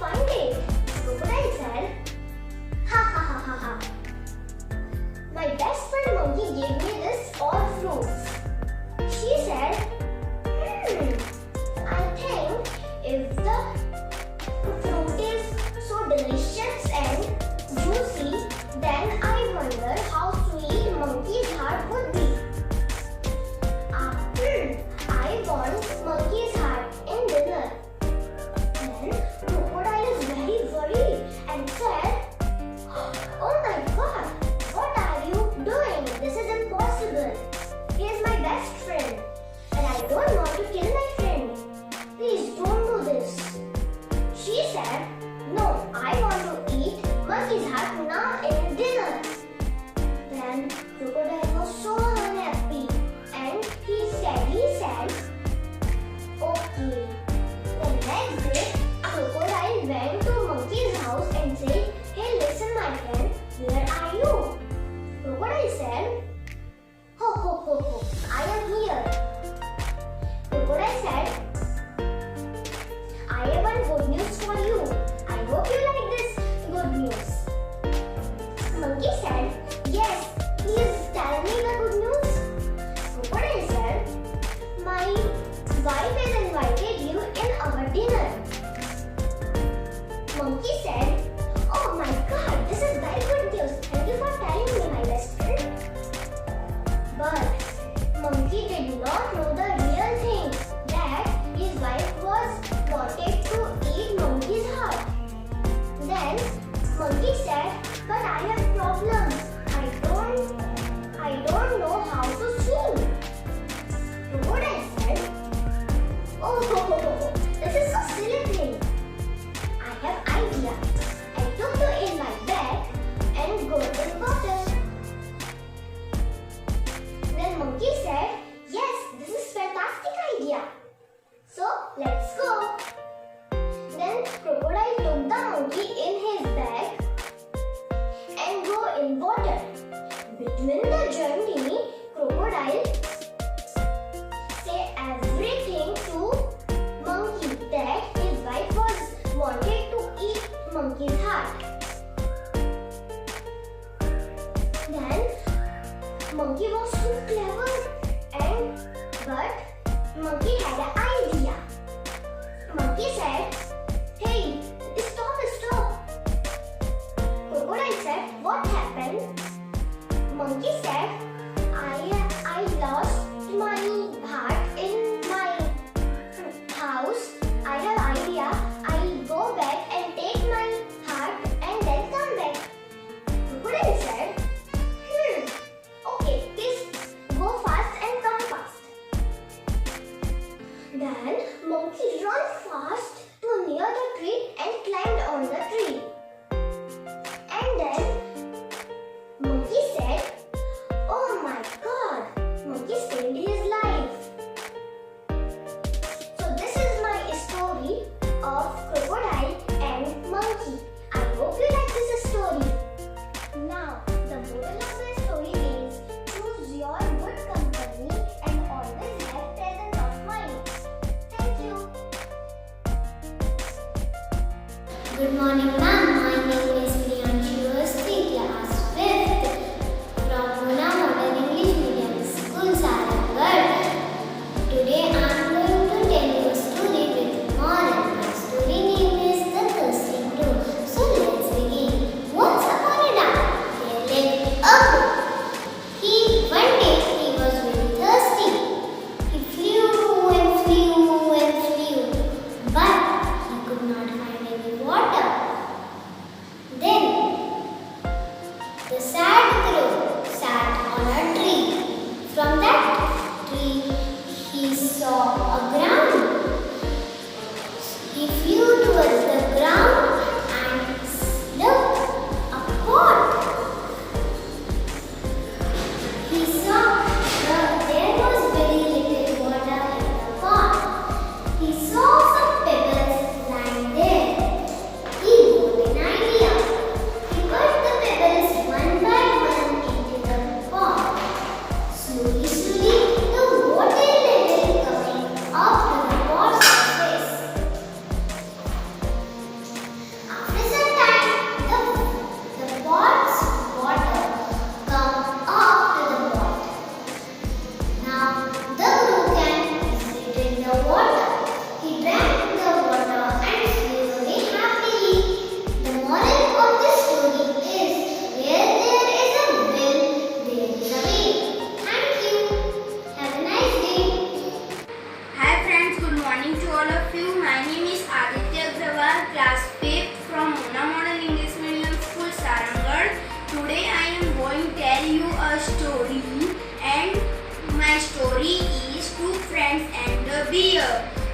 find it. Crocodile said, ha ha ha ha ha. My best friend monkey gave me this all fruits. She said, I think if the fruit is so delicious and juicy, then I wonder how sweet monkey's heart would be. I want monkey's heart in dinner. Then crocodile is very worried and said, oh my god, what are you doing? This is impossible. He is my best friend and I don't want to kill my friend. Please don't do this. She said, no, I want to eat monkey's heart now in dinner. Then crocodile was so unhappy and he said, okay. The next day, crocodile went to monkey's house and said, hey listen my friend, where are you? Crocodile said, ho ho ho ho, I am here. Crocodile said, I have one good news for you. I hope you like this good news. Monkey said, yes, please tell me the good news. Crocodile said, my wife has invited you in our dinner. Monkey said, oh my god, this is very good news. Thank you for telling me, my best friend. But monkey did not know the real thing, that his wife wanted to eat monkey's heart. Then monkey said, but I have problems. I don't know how to swim. Crocodile said, oh, this is so silly thing. I have idea. I took you in my bag and go to the water. Then monkey said, yes, this is fantastic idea. So let's go. Then crocodile took the monkey in his bag and go in water. Between the journey, crocodile say everything to monkey that his wife wanted to eat monkey's heart. Then monkey was so clever but monkey had an idea. Monkey said, hey, stop. Crocodile said, what happened? Monkey said, I lost my heart in my house. I have idea. I go back and take my heart and then come back. Crocodile said, okay, please go fast and come fast. Then monkey ran fast to near the tree and climbed on the tree. And then monkey said, oh my god, monkey saved his life. So this is my story of crocodile and monkey. I hope you like this story. Now, the moral of the story is, choose your good company and always have presence of mind. Thank you. Good morning, ma'am. My name is Priyanshu Awasthi, class 5th from Mona Modern English Medium School, Sarangarh. Today I am going to tell you a story with moral. My story name is The Thirsty Crow. So let's begin. Once upon a time, there lived a crow. One day he was very thirsty. He flew and flew and flew, but he could not find any water.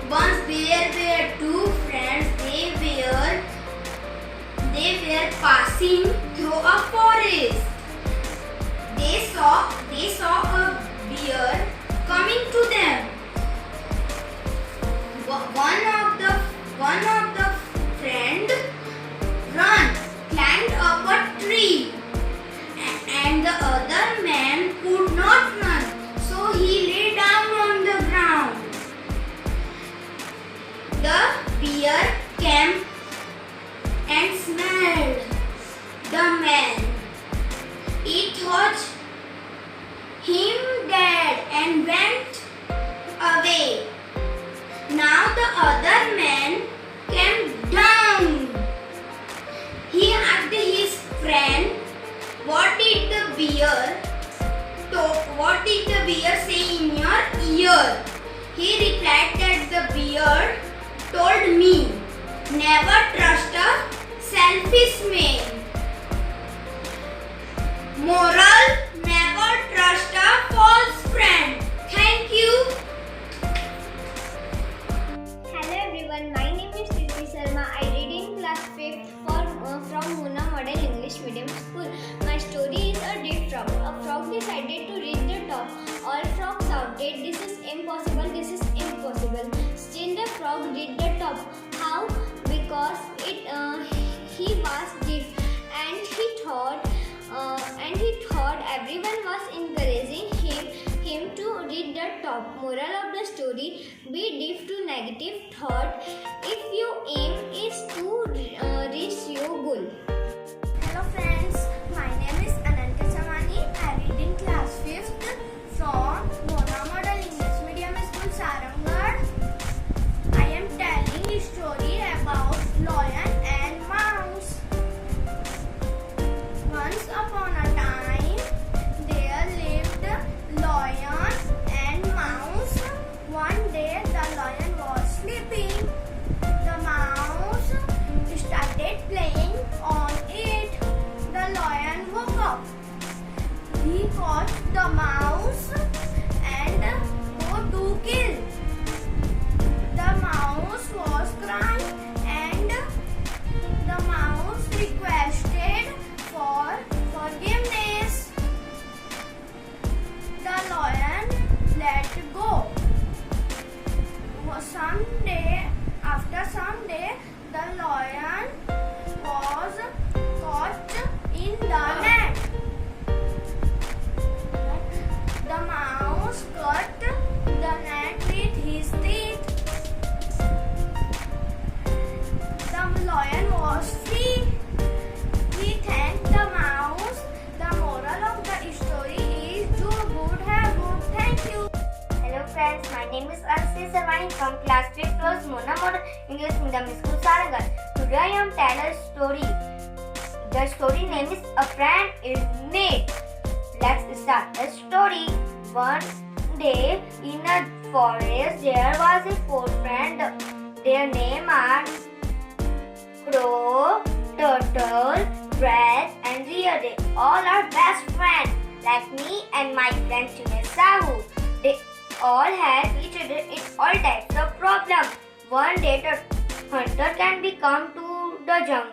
Once there were two friends. They were passing through a forest. They saw a bear coming to them. One of the friend climbed up a tree, and the other man could not run, so he lay down on the ground. The bear came and smelled the man. It thought him dead and went away. Now the other man came down. He asked his friend, what did the bear say in your ear? He replied that the bear told me, never trust a selfish man. Moral, never trust a false friend. Thank you. Hello everyone, my name is Triti Sharma. I read in class 5th from Mona Model English Medium School. My story is a deep frog. A frog decided to reach the top. All frogs shouted, this is impossible, this is impossible. Still the frog reached the top. How? Because he was deep, and he thought everyone was encouraging him to reach the top. Moral of the story: be deep to negative thought if your aim is to reach your goal. Hello friends, my name is Ananta Samani. I read in class 5th from Mona Model English Medium School, Sarangarh. I am telling a story about lion and mouse. Once upon a time, there lived lion and mouse. One day, the lion was sleeping. The mouse started playing on it. The lion woke up. He caught the mouse and go to kill. The mouse was crying, and the mouse requested for forgiveness. The lion let go. After some day, the lion was caught in the net. The mouse cut the net with his teeth. The lion was free. He thanked the mouse. The moral of the story is do good, have good. Thank you. Hello friends, my name is Arsi Sarvani from class 5th class Mona Model English Medium School, Sarangarh. Today I am telling a story. The story name is A Friend in Need. Let's start the story. One day in a forest there was a four friends. Their names are Crow, Turtle, Rat and Deer. They all are best friends like me and my friend Chune Sahu. They all had each other in all types of problems. One day the hunter can become to the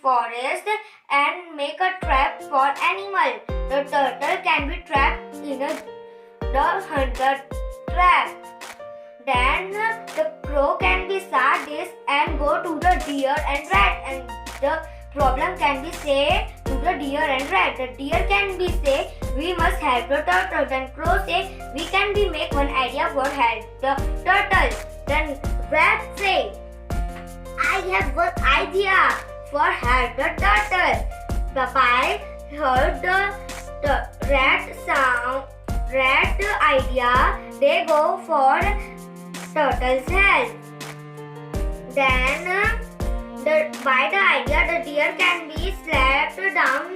forest and make a trap for animal. The turtle can be trapped in the hunter trap. Then the crow can be sadist and go to the deer and rat, and the problem can be say to the deer and rat. The deer can be say we must help the turtle. Then crow say we can be make one idea for help the turtle. Then rat say I have one idea for help the turtle. Papai heard the rat idea. They go for turtle's help. Then by the idea the deer can be slapped down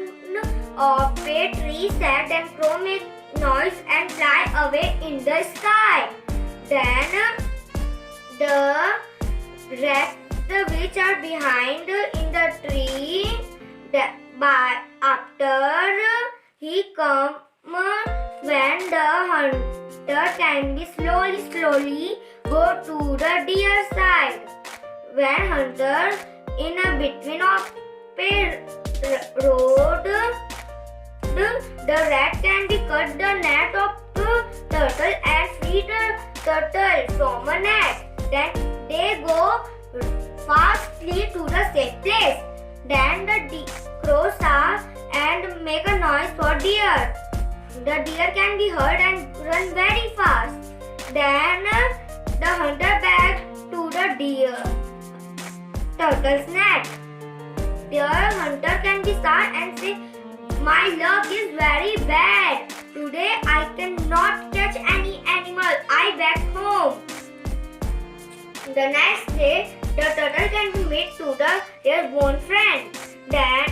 of a tree set, and crow make noise and fly away in the sky. Then the rat which are behind in the tree, after he come when the hunter can be slowly go to the deer side. When hunter in a between of a road, the rat can be cut the net of the turtle and free the turtle from a net. Then they go fastly to the safe place. Then the crows are and make a noise for deer. The deer can be heard and run very fast. Then the hunter back to the deer turtle's net. The hunter can be sad and say, "My luck is very bad. Today I cannot catch any animal. I back home." The next day, the turtle can meet to their bone friend. Then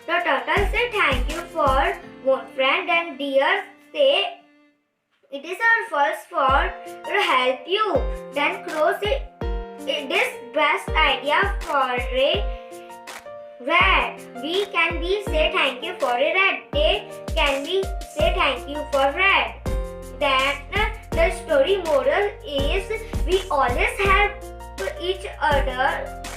the turtle say thank you for bone friend. Then deer say, "It is our first fault to help you." Then crow say, "It is best idea for a rat. We can be say thank you for a rat. They can be say thank you for rat." Then the story moral is we always help each other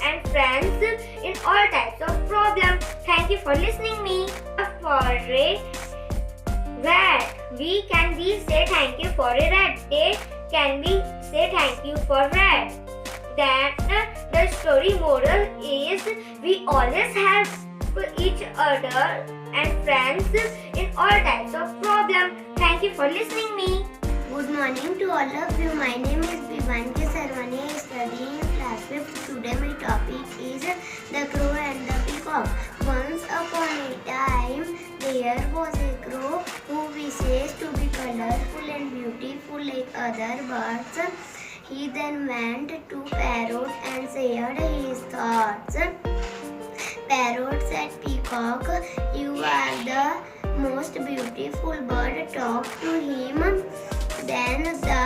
and friends in all types of problems. Thank you for listening me. For a rat, we can be say thank you for a rat. They can be say thank you for rat. Then the story moral is we always help each other and friends in all types of problems. Thank you for listening me. Good morning to all of you. My name is Vivanki Sarvani. I study in class 5th. Today my topic is the crow and the peacock. Once upon a time, there was a crow who wishes to be colorful and beautiful like other birds. He then went to Parrot and shared his thoughts. Parrot said, "Peacock, you are the most beautiful bird. Talk to him." Then the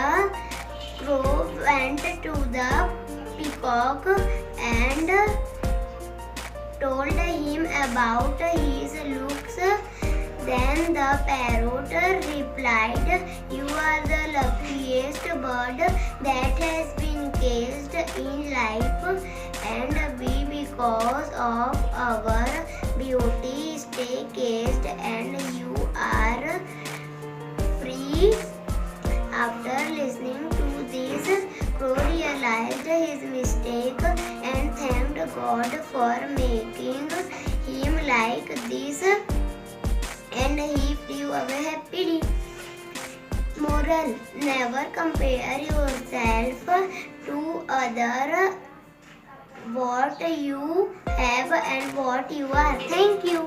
crow went to the peacock and told him about his looks. Then the parrot replied, "You are the luckiest bird that has been caged in life, and we, because of our beauty, stay caged, and you are free." After listening to this, Crow realized his mistake and thanked God for making him like this, and he flew away happily. Moral: never compare yourself to other. What you have and what you are. Thank you.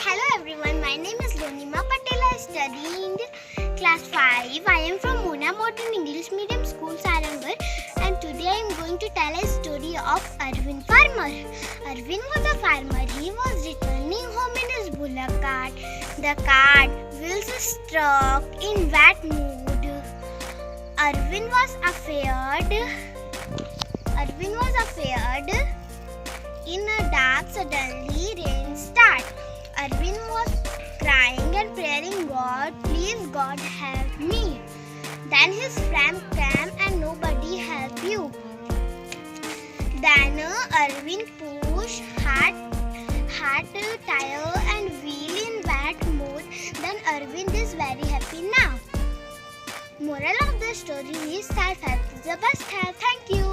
Hello everyone, my name is Lonima Patel. I study in class 5. I am from Mona Modern English Medium School, Sarangarh, and today I am going to tell a story of Arvind Farmer. Arvind was a farmer. He was returning home in his bullock cart. The cart wheels struck in wet mud. Arvind was afraid. In the dark, suddenly rain started. Arvind was crying and praying, "God, please God help me." Then his friend came and nobody helped you. Then Arvind pushed hard tire and wheel in wet mud. Then Arvind is very happy now. Moral of the story is self-help is the best help. Thank you.